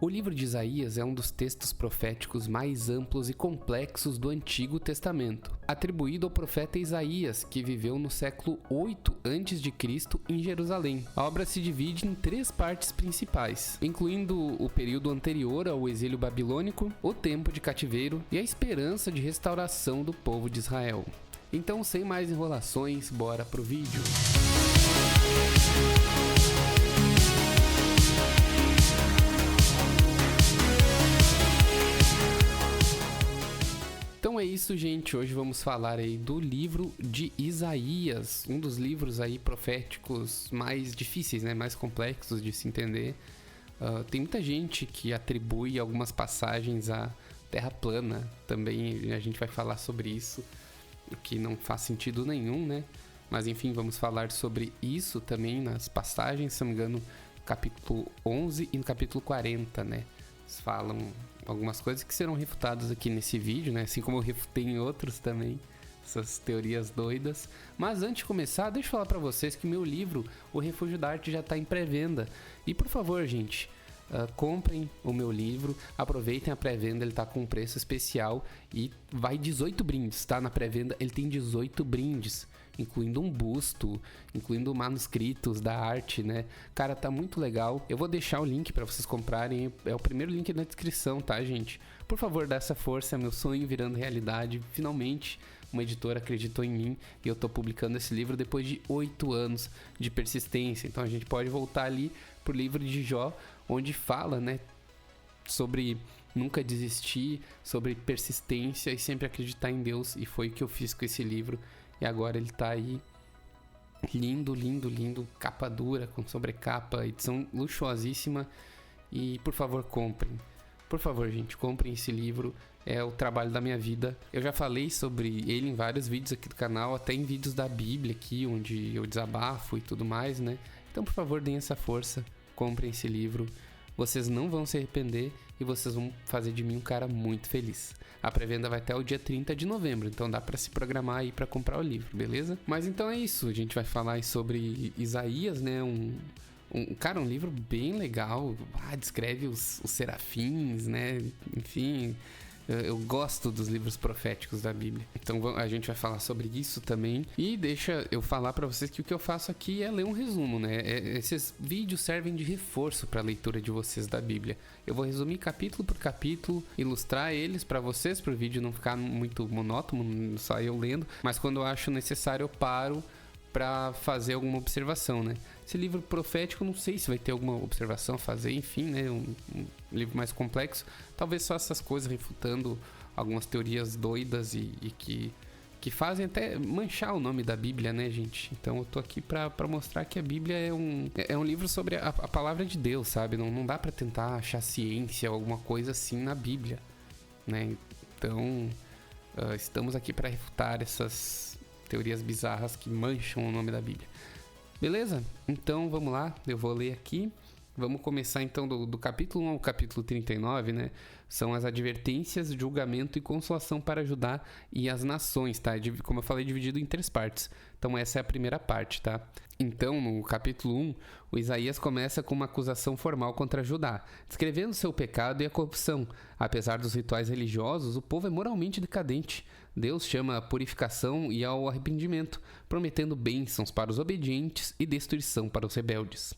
O livro de Isaías é um dos textos proféticos mais amplos e complexos do Antigo Testamento, atribuído ao profeta Isaías, que viveu no século 8 a.C. em Jerusalém. A obra se divide em 3 partes principais, incluindo o período anterior ao exílio babilônico, o tempo de cativeiro e a esperança de restauração do povo de Israel. Então, sem mais enrolações, bora pro vídeo. Então é isso, gente. Hoje vamos falar aí do livro de Isaías, um dos livros aí proféticos mais difíceis, né? Mais complexos de se entender. Tem muita gente que atribui algumas passagens à Terra plana. Também a gente vai falar sobre isso, o que não faz sentido nenhum, né? Mas enfim, vamos falar sobre isso também nas passagens, se não me engano, no capítulo 11 e no capítulo 40, né? Eles falam algumas coisas que serão refutadas aqui nesse vídeo, né? Assim como eu refutei em outros também, essas teorias doidas. Mas antes de começar, deixa eu falar pra vocês que meu livro, O Refúgio da Arte, já tá em pré-venda. E por favor, gente, comprem o meu livro, aproveitem a pré-venda, ele tá com um preço especial e vai 18 brindes, tá? Na pré-venda ele tem 18 brindes, incluindo um busto, incluindo manuscritos da arte, né? Cara, tá muito legal. Eu vou deixar o link pra vocês comprarem, é o primeiro link na descrição, tá, gente? Por favor, dá essa força, é meu sonho virando realidade. Finalmente, uma editora acreditou em mim e eu tô publicando esse livro depois de 8 anos de persistência. Então a gente pode voltar ali pro livro de Jó, onde fala, né, sobre nunca desistir, sobre persistência e sempre acreditar em Deus. E foi o que eu fiz com esse livro. E agora ele tá aí lindo, lindo, lindo, capa dura, com sobrecapa, edição luxuosíssima. E por favor, comprem. Por favor, gente, comprem esse livro. É o trabalho da minha vida. Eu já falei sobre ele em vários vídeos aqui do canal, até em vídeos da Bíblia aqui, onde eu desabafo e tudo mais, né? Então, por favor, deem essa força. Comprem esse livro. Vocês não vão se arrepender e vocês vão fazer de mim um cara muito feliz. A pré-venda vai até o dia 30 de novembro, então dá pra se programar aí pra comprar o livro, beleza? Mas então é isso, a gente vai falar aí sobre Isaías, né? Um livro bem legal, descreve os serafins, né? Enfim, eu gosto dos livros proféticos da Bíblia. Então a gente vai falar sobre isso também. E deixa eu falar pra vocês que o que eu faço aqui é ler um resumo, né? Esses vídeos servem de reforço pra leitura de vocês da Bíblia. Eu vou resumir capítulo por capítulo, ilustrar eles pra vocês, pro vídeo não ficar muito monótono, só eu lendo. Mas quando eu acho necessário, eu paro para fazer alguma observação, né? Esse livro profético, não sei se vai ter alguma observação a fazer, enfim, né? Um livro mais complexo, talvez só essas coisas refutando algumas teorias doidas e que fazem até manchar o nome da Bíblia, né, gente? Então eu tô aqui para mostrar que a Bíblia é um livro sobre a palavra de Deus, sabe? Não dá para tentar achar ciência ou alguma coisa assim na Bíblia, né? Então estamos aqui para refutar essas teorias bizarras que mancham o nome da Bíblia. Beleza? Então vamos lá, eu vou ler aqui. Vamos começar então do capítulo 1 ao capítulo 39, né? São as advertências, julgamento e consolação para Judá e as nações, tá? Como eu falei, dividido em 3 partes. Então essa é a primeira parte, tá? Então, no capítulo 1, o Isaías começa com uma acusação formal contra Judá, descrevendo seu pecado e a corrupção. Apesar dos rituais religiosos, o povo é moralmente decadente. Deus chama a purificação e ao arrependimento, prometendo bênçãos para os obedientes e destruição para os rebeldes.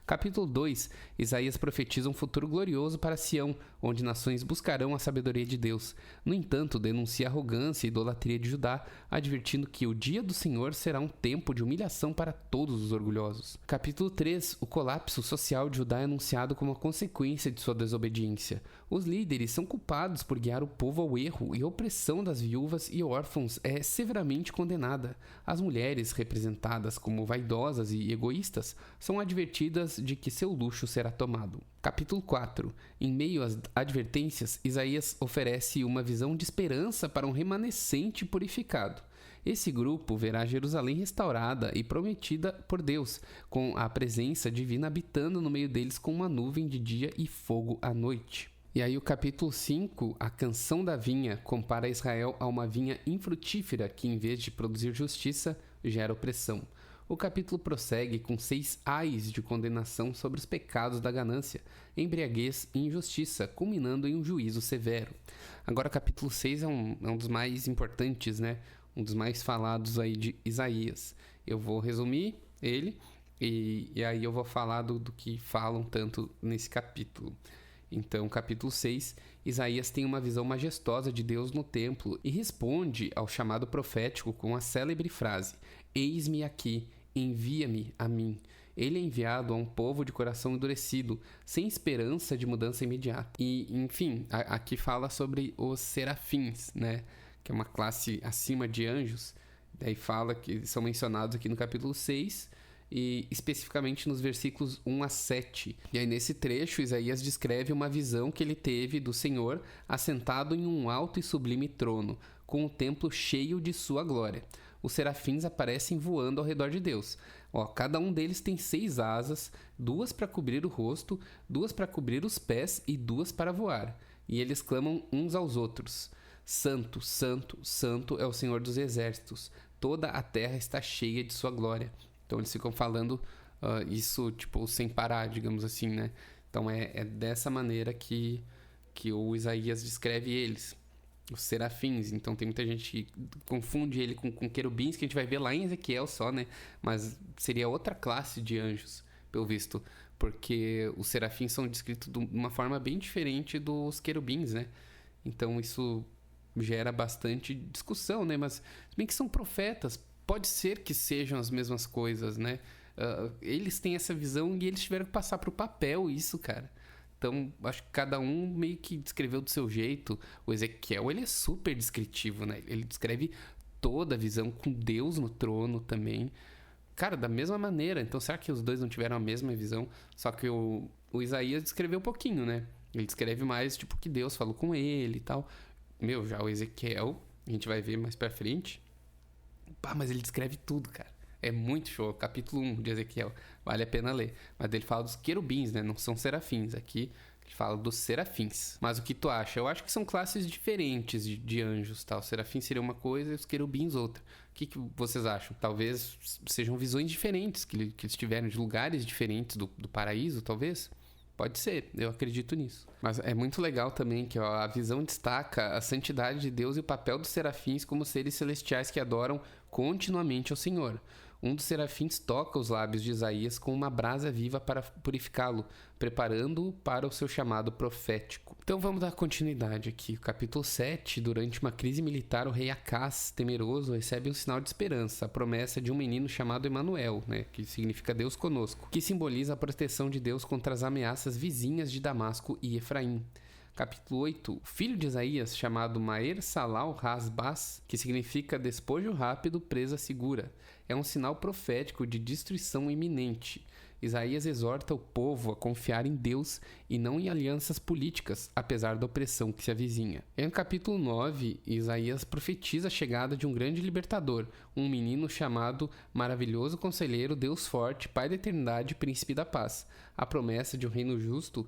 Capítulo 2, Isaías profetiza um futuro glorioso para Sião, onde nações buscarão a sabedoria de Deus. No entanto, denuncia a arrogância e idolatria de Judá, advertindo que o dia do Senhor será um tempo de humilhação para todos os orgulhosos. Capítulo 3, o colapso social de Judá é anunciado como a consequência de sua desobediência. Os líderes são culpados por guiar o povo ao erro e a opressão das viúvas e órfãos é severamente condenada. As mulheres, representadas como vaidosas e egoístas, são advertidas de que seu luxo será tomado. Capítulo 4. Em meio às advertências, Isaías oferece uma visão de esperança para um remanescente purificado. Esse grupo verá Jerusalém restaurada e prometida por Deus, com a presença divina habitando no meio deles com uma nuvem de dia e fogo à noite. E aí o capítulo 5, a canção da vinha, compara Israel a uma vinha infrutífera que, em vez de produzir justiça, gera opressão. O capítulo prossegue com 6 ais de condenação sobre os pecados da ganância, embriaguez e injustiça, culminando em um juízo severo. Agora, o capítulo 6 é um dos mais importantes, né? Um dos mais falados aí de Isaías. Eu vou resumir ele e aí eu vou falar do que falam tanto nesse capítulo. Então, capítulo 6, Isaías tem uma visão majestosa de Deus no templo e responde ao chamado profético com a célebre frase: "Eis-me aqui, envia-me a mim." Ele é enviado a um povo de coração endurecido, sem esperança de mudança imediata. E, enfim, aqui fala sobre os serafins, né? Que é uma classe acima de anjos. Daí fala que são mencionados aqui no capítulo 6, e especificamente nos versículos 1 a 7. E aí nesse trecho, Isaías descreve uma visão que ele teve do Senhor assentado em um alto e sublime trono, com o templo cheio de sua glória. Os serafins aparecem voando ao redor de Deus. Cada um deles tem 6 asas, 2 para cobrir o rosto, 2 para cobrir os pés e 2 para voar. E eles clamam uns aos outros: "Santo, Santo, Santo é o Senhor dos exércitos. Toda a terra está cheia de sua glória." Então eles ficam falando isso tipo sem parar, digamos assim, né? Então é dessa maneira que o Isaías descreve eles, os serafins. Então tem muita gente que confunde ele com querubins, que a gente vai ver lá em Ezequiel só, né? Mas seria outra classe de anjos, pelo visto, porque os serafins são descritos de uma forma bem diferente dos querubins, né? Então isso gera bastante discussão, né? Mas bem que são profetas, pode ser que sejam as mesmas coisas, né? Eles têm essa visão e eles tiveram que passar pro papel isso, cara. Então, acho que cada um meio que descreveu do seu jeito. O Ezequiel, ele é super descritivo, né? Ele descreve toda a visão com Deus no trono também. Cara, da mesma maneira. Então, será que os dois não tiveram a mesma visão? Só que o Isaías descreveu um pouquinho, né? Ele descreve mais, tipo, que Deus falou com ele e tal. Já o Ezequiel, a gente vai ver mais pra frente. Mas ele descreve tudo, cara. É muito show. Capítulo 1 de Ezequiel. Vale a pena ler. Mas ele fala dos querubins, né? Não são serafins. Aqui ele fala dos serafins. Mas o que tu acha? Eu acho que são classes diferentes de anjos, tá? Os serafins seriam uma coisa e os querubins outra. O que vocês acham? Talvez sejam visões diferentes que eles tiveram, de lugares diferentes do paraíso, talvez? Pode ser, eu acredito nisso. Mas é muito legal também que a visão destaca a santidade de Deus e o papel dos serafins como seres celestiais que adoram continuamente ao Senhor. Um dos serafins toca os lábios de Isaías com uma brasa viva para purificá-lo, preparando-o para o seu chamado profético. Então vamos dar continuidade aqui. Capítulo 7. Durante uma crise militar, o rei Acás, temeroso, recebe um sinal de esperança, a promessa de um menino chamado Emanuel, né, que significa Deus conosco, que simboliza a proteção de Deus contra as ameaças vizinhas de Damasco e Efraim. Capítulo 8. O filho de Isaías, chamado Maer Salal Hasbaz, que significa despojo rápido, presa segura, é um sinal profético de destruição iminente. Isaías exorta o povo a confiar em Deus e não em alianças políticas, apesar da opressão que se avizinha. Em capítulo 9, Isaías profetiza a chegada de um grande libertador, um menino chamado Maravilhoso Conselheiro, Deus Forte, Pai da Eternidade e Príncipe da Paz. A promessa de um reino justo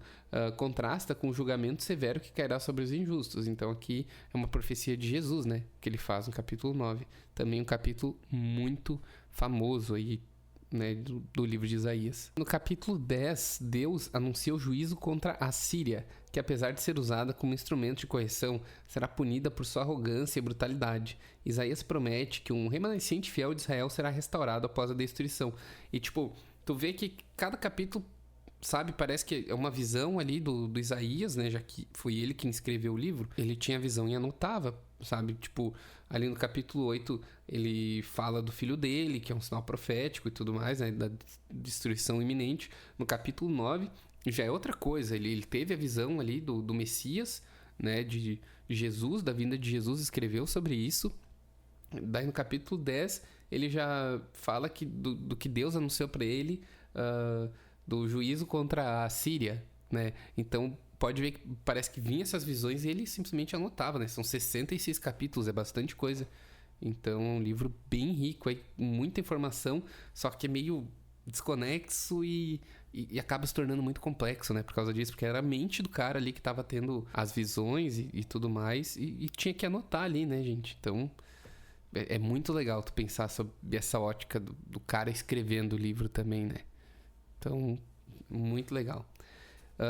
contrasta com o julgamento severo que cairá sobre os injustos. Então aqui é uma profecia de Jesus, né, que ele faz no capítulo 9. Também um capítulo muito famoso aí, né, do livro de Isaías. No capítulo 10, Deus anuncia o juízo contra a Síria, que apesar de ser usada como instrumento de correção, será punida por sua arrogância e brutalidade. Isaías promete que um remanescente fiel de Israel será restaurado após a destruição. E tipo, tu vê que cada capítulo, sabe, parece que é uma visão ali do Isaías, né, já que foi ele quem escreveu o livro. Ele tinha visão e anotava, sabe, tipo, ali no capítulo 8 ele fala do filho dele, que é um sinal profético e tudo mais, né, da destruição iminente. No capítulo 9 já é outra coisa, ele teve a visão ali do Messias, né, de Jesus, da vinda de Jesus, escreveu sobre isso. Daí no capítulo 10 ele já fala que do que Deus anunciou para ele, do juízo contra a Síria, né? Então pode ver que parece que vinha essas visões e ele simplesmente anotava, né? São 66 capítulos, é bastante coisa. Então é um livro bem rico, aí, muita informação, só que é meio desconexo e acaba se tornando muito complexo, né? Por causa disso, porque era a mente do cara ali que tava tendo as visões e tudo mais, e tinha que anotar ali, né, gente? Então é muito legal tu pensar sobre essa ótica do cara escrevendo o livro também, né? Então, muito legal.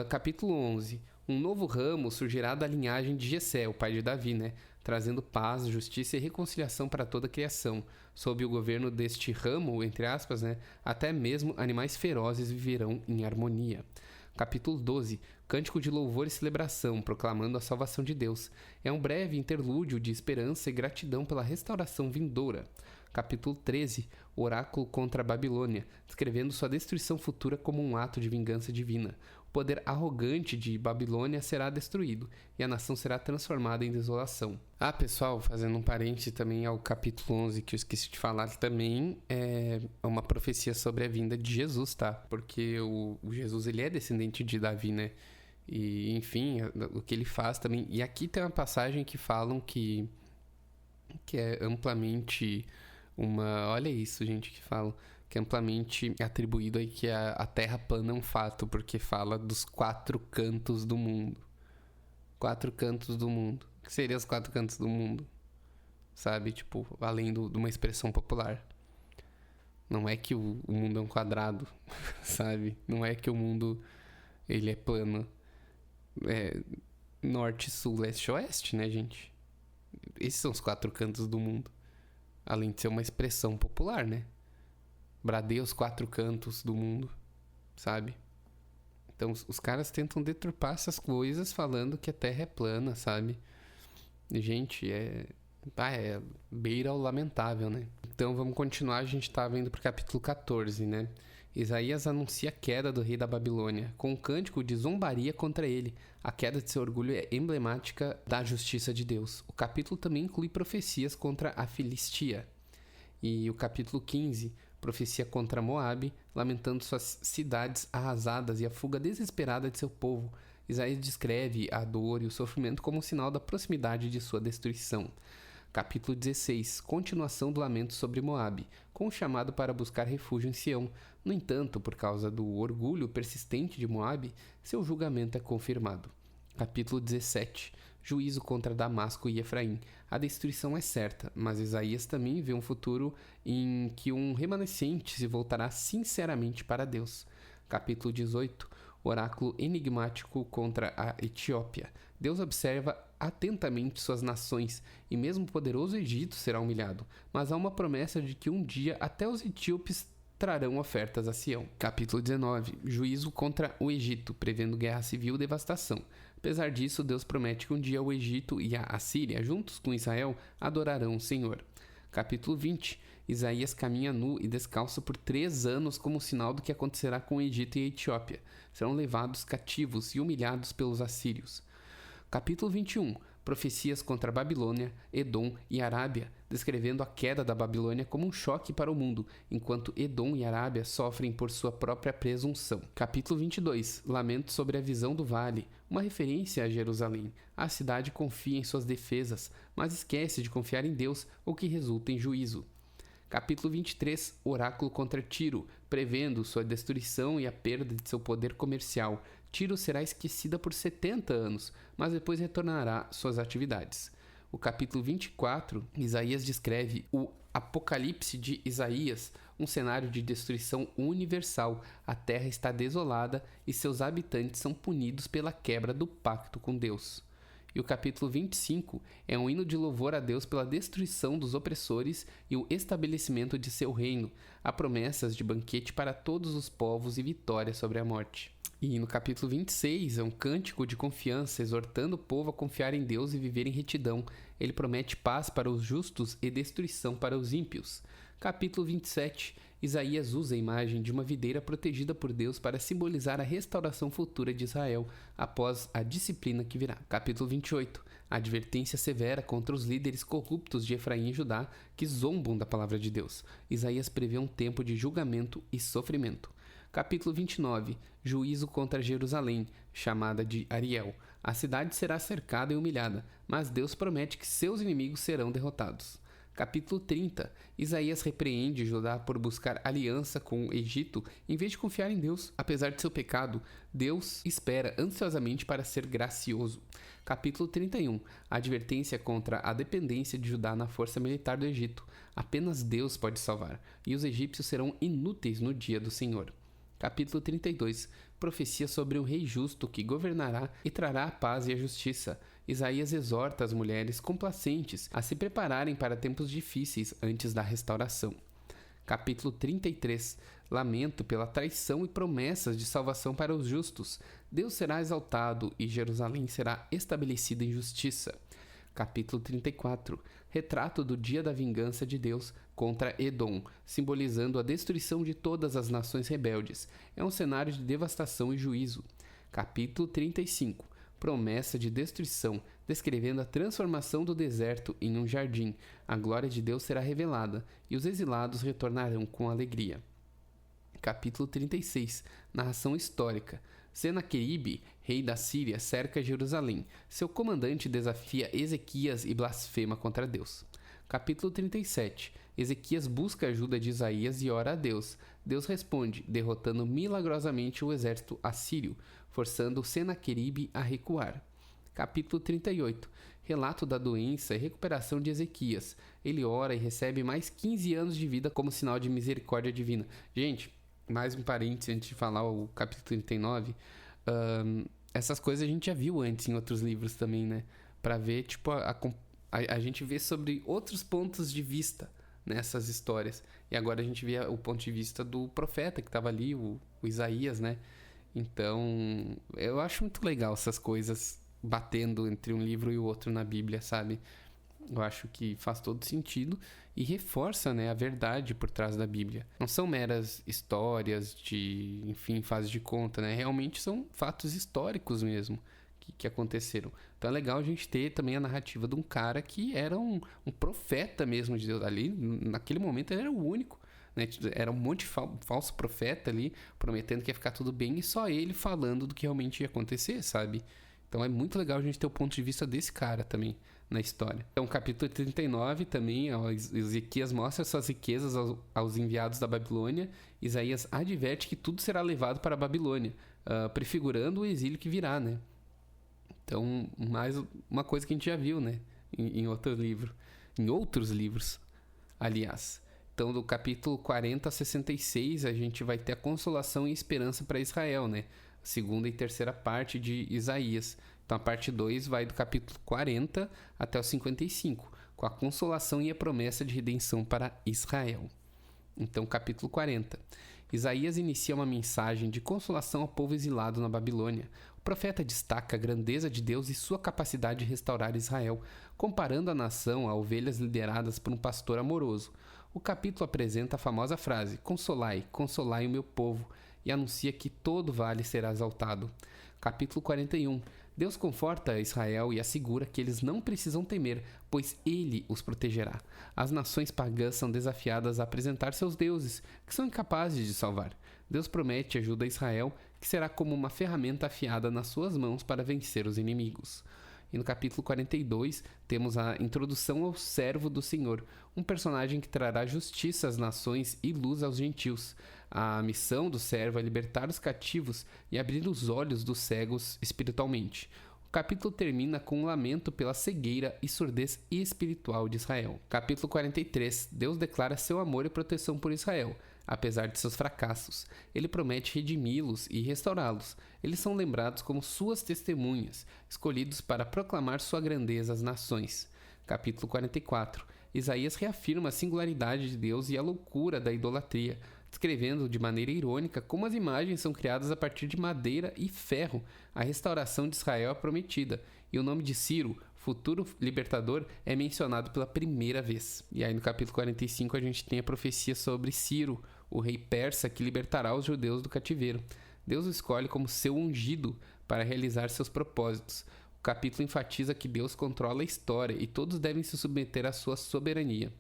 Capítulo 11. Um novo ramo surgirá da linhagem de Jessé, o pai de Davi, né? Trazendo paz, justiça e reconciliação para toda a criação. Sob o governo deste ramo, entre aspas, né? Até mesmo animais ferozes viverão em harmonia. Capítulo 12. Cântico de louvor e celebração, proclamando a salvação de Deus. É um breve interlúdio de esperança e gratidão pela restauração vindoura. Capítulo 13. Oráculo contra a Babilônia, descrevendo sua destruição futura como um ato de vingança divina. O poder arrogante de Babilônia será destruído, e a nação será transformada em desolação. Pessoal, fazendo um parêntese também ao capítulo 11, que eu esqueci de falar, também é uma profecia sobre a vinda de Jesus, tá? Porque o Jesus, ele é descendente de Davi, né? E, enfim, o que ele faz também... E aqui tem uma passagem que falam que é amplamente... Olha isso, gente, que falam que é amplamente atribuído aí que a Terra plana é um fato, porque fala dos 4 cantos do mundo. 4 cantos do mundo. O que seriam os 4 cantos do mundo? Sabe? Tipo, além de uma expressão popular. Não é que o mundo é um quadrado, sabe? Não é que o mundo ele é plano. É norte, sul, leste, oeste, né, gente? Esses são os 4 cantos do mundo. Além de ser uma expressão popular, né? Bradei os 4 cantos do mundo, sabe? Então os caras tentam deturpar essas coisas falando que a Terra é plana, sabe? E, gente, beira ao lamentável, né? Então vamos continuar, a gente tá indo pro capítulo 14, né? Isaías anuncia a queda do rei da Babilônia, com um cântico de zombaria contra ele. A queda de seu orgulho é emblemática da justiça de Deus. O capítulo também inclui profecias contra a Filistia. E o capítulo 15, profecia contra Moabe, lamentando suas cidades arrasadas e a fuga desesperada de seu povo. Isaías descreve a dor e o sofrimento como um sinal da proximidade de sua destruição. Capítulo 16, continuação do lamento sobre Moabe, com o chamado para buscar refúgio em Sião. No entanto, por causa do orgulho persistente de Moabe, seu julgamento é confirmado. Capítulo 17, juízo contra Damasco e Efraim. A destruição é certa, mas Isaías também vê um futuro em que um remanescente se voltará sinceramente para Deus. Capítulo 18, oráculo enigmático contra a Etiópia. Deus observa atentamente suas nações, e mesmo o poderoso Egito será humilhado, mas há uma promessa de que um dia até os etíopes trarão ofertas a Sião. Capítulo 19. Juízo contra o Egito, prevendo guerra civil e devastação. Apesar disso, Deus promete que um dia o Egito e a Assíria, juntos com Israel, adorarão o Senhor. Capítulo 20. Isaías caminha nu e descalço por 3 anos como sinal do que acontecerá com o Egito e a Etiópia. Serão levados cativos e humilhados pelos assírios. Capítulo 21. Profecias contra a Babilônia, Edom e Arábia, descrevendo a queda da Babilônia como um choque para o mundo, enquanto Edom e Arábia sofrem por sua própria presunção. Capítulo 22. Lamento sobre a visão do vale, uma referência a Jerusalém. A cidade confia em suas defesas, mas esquece de confiar em Deus, o que resulta em juízo. Capítulo 23. Oráculo contra Tiro, prevendo sua destruição e a perda de seu poder comercial. Tiro será esquecida por 70 anos, mas depois retornará suas atividades. O capítulo 24, Isaías descreve o Apocalipse de Isaías, um cenário de destruição universal. A terra está desolada e seus habitantes são punidos pela quebra do pacto com Deus. E o capítulo 25 é um hino de louvor a Deus pela destruição dos opressores e o estabelecimento de seu reino. Há promessas de banquete para todos os povos e vitória sobre a morte. E no capítulo 26 é um cântico de confiança, exortando o povo a confiar em Deus e viver em retidão. Ele promete paz para os justos e destruição para os ímpios. Capítulo 27. Isaías usa a imagem de uma videira protegida por Deus para simbolizar a restauração futura de Israel após a disciplina que virá. Capítulo 28. A advertência severa contra os líderes corruptos de Efraim e Judá que zombam da palavra de Deus. Isaías prevê um tempo de julgamento e sofrimento. Capítulo 29. Juízo contra Jerusalém, chamada de Ariel. A cidade será cercada e humilhada, mas Deus promete que seus inimigos serão derrotados. Capítulo 30. Isaías repreende Judá por buscar aliança com o Egito em vez de confiar em Deus. Apesar de seu pecado, Deus espera ansiosamente para ser gracioso. Capítulo 31. Advertência contra a dependência de Judá na força militar do Egito. Apenas Deus pode salvar, e os egípcios serão inúteis no dia do Senhor. Capítulo 32. Profecia sobre um rei justo que governará e trará a paz e a justiça. Isaías exorta as mulheres complacentes a se prepararem para tempos difíceis antes da restauração. Capítulo 33. Lamento pela traição e promessas de salvação para os justos. Deus será exaltado e Jerusalém será estabelecida em justiça. Capítulo 34. Retrato do dia da vingança de Deus contra Edom, simbolizando a destruição de todas as nações rebeldes. É um cenário de devastação e juízo. Capítulo 35. Promessa de destruição, descrevendo a transformação do deserto em um jardim. A glória de Deus será revelada, e os exilados retornarão com alegria. Capítulo 36. Narração histórica. Senaqueribe, rei da Síria, cerca Jerusalém. Seu comandante desafia Ezequias e blasfema contra Deus. Capítulo 37. Ezequias busca a ajuda de Isaías e ora a Deus. Deus responde, derrotando milagrosamente o exército assírio, forçando Senaqueribe a recuar. Capítulo 38. Relato da doença e recuperação de Ezequias. Ele ora e recebe mais 15 anos de vida como sinal de misericórdia divina. Gente, mais um parênteses antes de falar o capítulo 39. Essas coisas a gente já viu antes em outros livros também, né? Pra ver, tipo, a gente vê sobre outros pontos de vista nessas histórias. E agora a gente vê o ponto de vista do profeta que estava ali, o Isaías, né? Então, eu acho muito legal essas coisas batendo entre um livro e o outro na Bíblia, sabe? Eu acho que faz todo sentido e reforça, né, a verdade por trás da Bíblia. Não são meras histórias de, enfim, faz de conta, né? Realmente são fatos históricos mesmo que aconteceram. Então é legal a gente ter também a narrativa de um cara que era um profeta mesmo de Deus. Ali, naquele momento, ele era o único, né? Era um monte de falso profeta ali, prometendo que ia ficar tudo bem, e só ele falando do que realmente ia acontecer, sabe? Então é muito legal a gente ter o ponto de vista desse cara também na história. Então, capítulo 39 também, Ezequias mostra suas riquezas aos enviados da Babilônia. Isaías adverte que tudo será levado para a Babilônia, prefigurando o exílio que virá, né? Então, mais uma coisa que a gente já viu, né? Em outros livros, aliás. Então, do capítulo 40 a 66, a gente vai ter a consolação e esperança para Israel, né? Segunda e terceira parte de Isaías. Então a parte 2 vai do capítulo 40 até o 55, com a consolação e a promessa de redenção para Israel. Então, capítulo 40. Isaías inicia uma mensagem de consolação ao povo exilado na Babilônia. O profeta destaca a grandeza de Deus e sua capacidade de restaurar Israel, comparando a nação a ovelhas lideradas por um pastor amoroso. O capítulo apresenta a famosa frase: "Consolai, consolai o meu povo", e anuncia que todo vale será exaltado. Capítulo 41. Deus conforta Israel e assegura que eles não precisam temer, pois Ele os protegerá. As nações pagãs são desafiadas a apresentar seus deuses, que são incapazes de salvar. Deus promete ajuda a Israel, que será como uma ferramenta afiada nas suas mãos para vencer os inimigos. E no capítulo 42, temos a introdução ao servo do Senhor, um personagem que trará justiça às nações e luz aos gentios. A missão do servo é libertar os cativos e abrir os olhos dos cegos espiritualmente. O capítulo termina com um lamento pela cegueira e surdez espiritual de Israel. Capítulo 43. Deus declara seu amor e proteção por Israel, apesar de seus fracassos. Ele promete redimi-los e restaurá-los. Eles são lembrados como suas testemunhas, escolhidos para proclamar sua grandeza às nações. Capítulo 44. Isaías reafirma a singularidade de Deus e a loucura da idolatria, descrevendo de maneira irônica como as imagens são criadas a partir de madeira e ferro. A restauração de Israel é prometida, e o nome de Ciro, futuro libertador, é mencionado pela primeira vez. E aí no capítulo 45 a gente tem a profecia sobre Ciro, o rei persa que libertará os judeus do cativeiro. Deus o escolhe como seu ungido para realizar seus propósitos. O capítulo enfatiza que Deus controla a história e todos devem se submeter à sua soberania.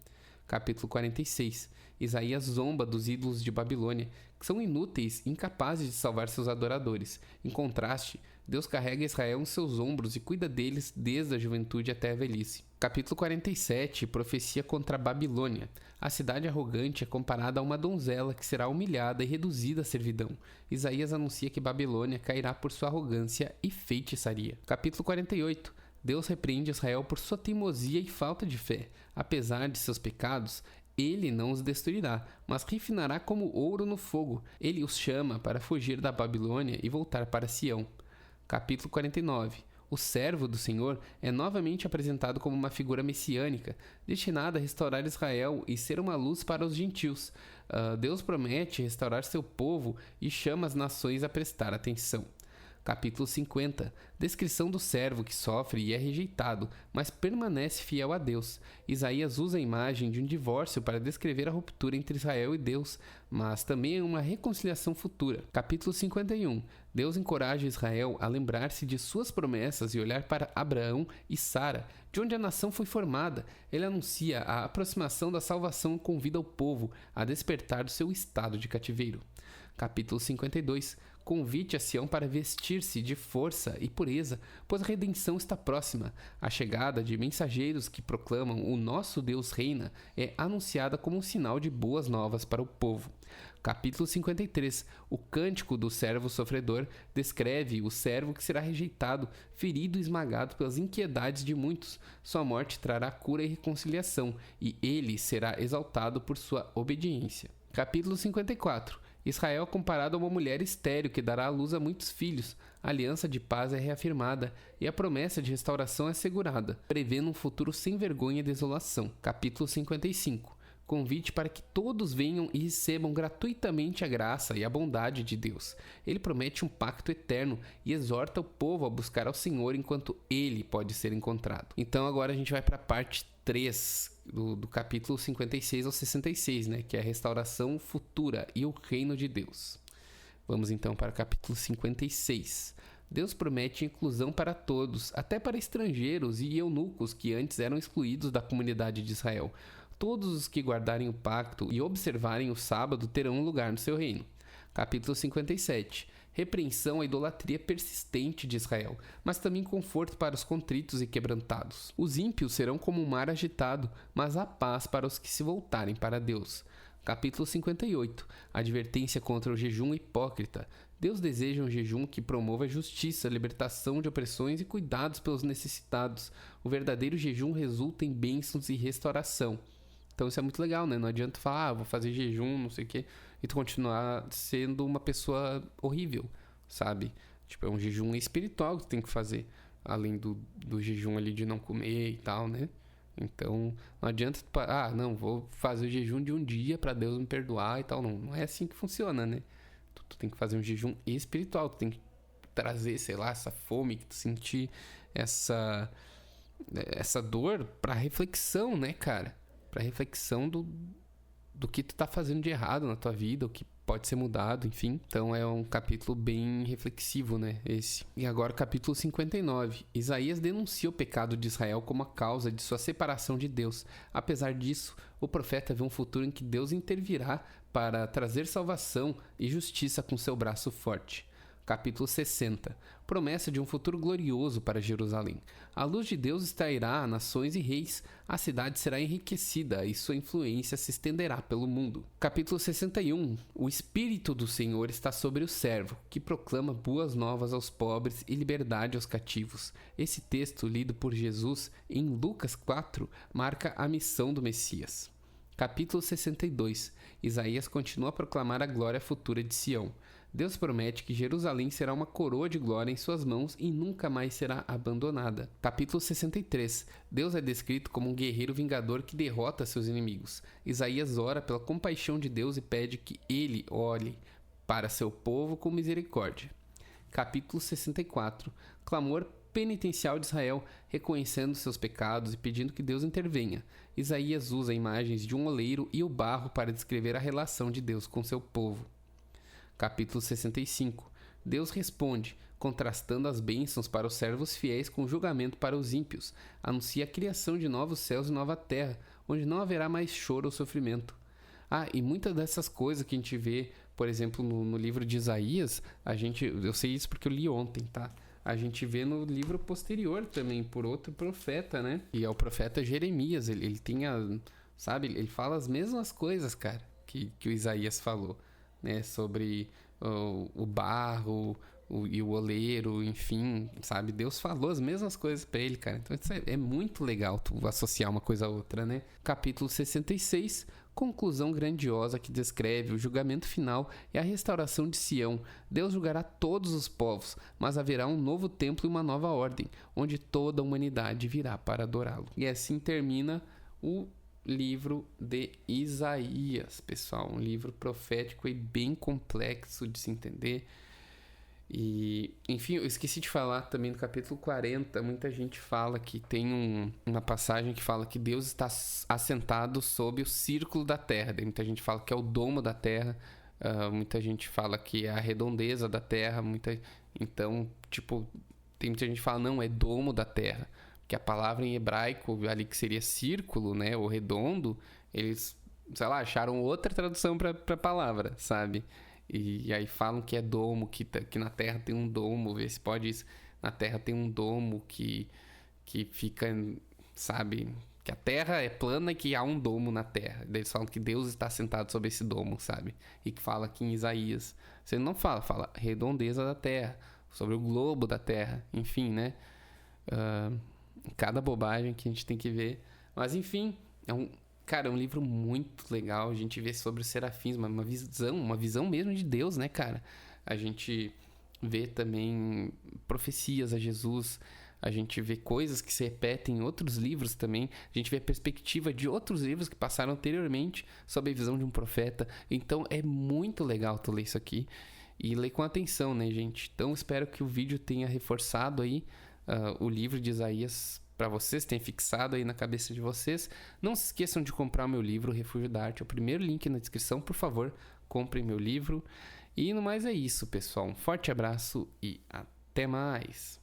Capítulo 46. Isaías zomba dos ídolos de Babilônia, que são inúteis e incapazes de salvar seus adoradores. Em contraste, Deus carrega Israel em seus ombros e cuida deles desde a juventude até a velhice. Capítulo 47, profecia contra a Babilônia. A cidade arrogante é comparada a uma donzela que será humilhada e reduzida à servidão. Isaías anuncia que Babilônia cairá por sua arrogância e feitiçaria. Capítulo 48. Deus repreende Israel por sua teimosia e falta de fé. Apesar de seus pecados, ele não os destruirá, mas refinará como ouro no fogo. Ele os chama para fugir da Babilônia e voltar para Sião. Capítulo 49. O servo do Senhor é novamente apresentado como uma figura messiânica, destinada a restaurar Israel e ser uma luz para os gentios. Deus promete restaurar seu povo e chama as nações a prestar atenção. Capítulo 50. Descrição do servo que sofre e é rejeitado, mas permanece fiel a Deus. Isaías usa a imagem de um divórcio para descrever a ruptura entre Israel e Deus, mas também uma reconciliação futura. Capítulo 51. Deus encoraja Israel a lembrar-se de suas promessas e olhar para Abraão e Sara, de onde a nação foi formada. Ele anuncia a aproximação da salvação e convida o povo a despertar do seu estado de cativeiro. Capítulo 52. Convite a Sião para vestir-se de força e pureza, pois a redenção está próxima. A chegada de mensageiros que proclamam o nosso Deus reina é anunciada como um sinal de boas novas para o povo. Capítulo 53. O cântico do servo sofredor descreve o servo que será rejeitado, ferido e esmagado pelas inquiedades de muitos. Sua morte trará cura e reconciliação, e ele será exaltado por sua obediência. Capítulo 54. Israel é comparado a uma mulher estéril que dará à luz a muitos filhos. A aliança de paz é reafirmada e a promessa de restauração é assegurada, prevendo um futuro sem vergonha e desolação. Capítulo 55. Convite para que todos venham e recebam gratuitamente a graça e a bondade de Deus. Ele promete um pacto eterno e exorta o povo a buscar ao Senhor enquanto ele pode ser encontrado. Então agora a gente vai para a parte 3 do capítulo 56 ao 66, né, que é a restauração futura e o reino de Deus. Vamos então para o capítulo 56. Deus promete inclusão para todos, até para estrangeiros e eunucos que antes eram excluídos da comunidade de Israel. Todos os que guardarem o pacto e observarem o sábado terão um lugar no seu reino. Capítulo 57. Repreensão à idolatria persistente de Israel, mas também conforto para os contritos e quebrantados. Os ímpios serão como um mar agitado, mas há paz para os que se voltarem para Deus. Capítulo 58. Advertência contra o jejum hipócrita. Deus deseja um jejum que promova a justiça, libertação de opressões e cuidados pelos necessitados. O verdadeiro jejum resulta em bênçãos e restauração. Então isso é muito legal, né? Não adianta falar, vou fazer jejum, não sei o quê, e tu continuar sendo uma pessoa horrível, sabe? Tipo, é um jejum espiritual que tu tem que fazer, além do jejum ali de não comer e tal, né? Então, não adianta tu, não, vou fazer o jejum de um dia pra Deus me perdoar e tal. Não é assim que funciona, né? Tu tem que fazer um jejum espiritual, tu tem que trazer, sei lá, essa fome que tu sentir, essa dor pra reflexão, né, cara? Pra reflexão do que tu tá fazendo de errado na tua vida, o que pode ser mudado, enfim. Então é um capítulo bem reflexivo, né, esse. E agora capítulo 59. Isaías denuncia o pecado de Israel como a causa de sua separação de Deus. Apesar disso, o profeta vê um futuro em que Deus intervirá para trazer salvação e justiça com seu braço forte. Capítulo 60. Promessa de um futuro glorioso para Jerusalém. A luz de Deus extrairá a nações e reis, a cidade será enriquecida e sua influência se estenderá pelo mundo. Capítulo 61. O Espírito do Senhor está sobre o servo, que proclama boas novas aos pobres e liberdade aos cativos. Esse texto, lido por Jesus em Lucas 4, marca a missão do Messias. Capítulo 62. Isaías continua a proclamar a glória futura de Sião. Deus promete que Jerusalém será uma coroa de glória em suas mãos e nunca mais será abandonada. Capítulo 63. Deus é descrito como um guerreiro vingador que derrota seus inimigos. Isaías ora pela compaixão de Deus e pede que ele olhe para seu povo com misericórdia. Capítulo 64. Clamor penitencial de Israel, reconhecendo seus pecados e pedindo que Deus intervenha. Isaías usa imagens de um oleiro e o barro para descrever a relação de Deus com seu povo. Capítulo 65. Deus responde, contrastando as bênçãos para os servos fiéis com o julgamento para os ímpios. Anuncia a criação de novos céus e nova terra, onde não haverá mais choro ou sofrimento. E muitas dessas coisas que a gente vê Por exemplo, no livro de Isaías, eu sei isso porque eu li ontem, tá? A gente vê no livro posterior também, por outro profeta, né? E é o profeta Jeremias. Ele sabe, ele fala as mesmas coisas, cara, que o Isaías falou, né? Sobre o barro e o oleiro, enfim, sabe? Deus falou as mesmas coisas pra ele, cara. Então isso é muito legal tu associar uma coisa a outra, né? Capítulo 66, conclusão grandiosa que descreve o julgamento final e a restauração de Sião. Deus julgará todos os povos, mas haverá um novo templo e uma nova ordem, onde toda a humanidade virá para adorá-lo. E assim termina o livro de Isaías, pessoal. Um livro profético e bem complexo de se entender. E, enfim, eu esqueci de falar também no capítulo 40, muita gente fala que tem uma passagem que fala que Deus está assentado sob o círculo da terra. Muita gente fala que é o domo da terra, muita gente fala que é a redondeza da terra, então, tipo, tem muita gente que fala, não, é domo da terra, que a palavra em hebraico ali que seria círculo, né, ou redondo, eles, sei lá, acharam outra tradução pra palavra, sabe? E aí falam que é domo, que na Terra tem um domo, vê se pode isso. Na Terra tem um domo que fica, sabe? Que a Terra é plana e que há um domo na Terra. Eles falam que Deus está sentado sobre esse domo, sabe? E que fala aqui em Isaías. Você não fala redondeza da Terra, sobre o globo da Terra, enfim, né? Cada bobagem que a gente tem que ver. Mas enfim, Cara, é um livro muito legal. A gente vê sobre os serafins, uma visão mesmo de Deus, né, cara? A gente vê também profecias a Jesus. A gente vê coisas que se repetem em outros livros também. A gente vê a perspectiva de outros livros que passaram anteriormente sob a visão de um profeta. Então é muito legal tu ler isso aqui e ler com atenção, né, gente? Então espero que o vídeo tenha reforçado aí o livro de Isaías para vocês, tenha fixado aí na cabeça de vocês. Não se esqueçam de comprar o meu livro, Refúgio da Arte. É o primeiro link na descrição. Por favor, comprem meu livro. E no mais é isso, pessoal. Um forte abraço e até mais.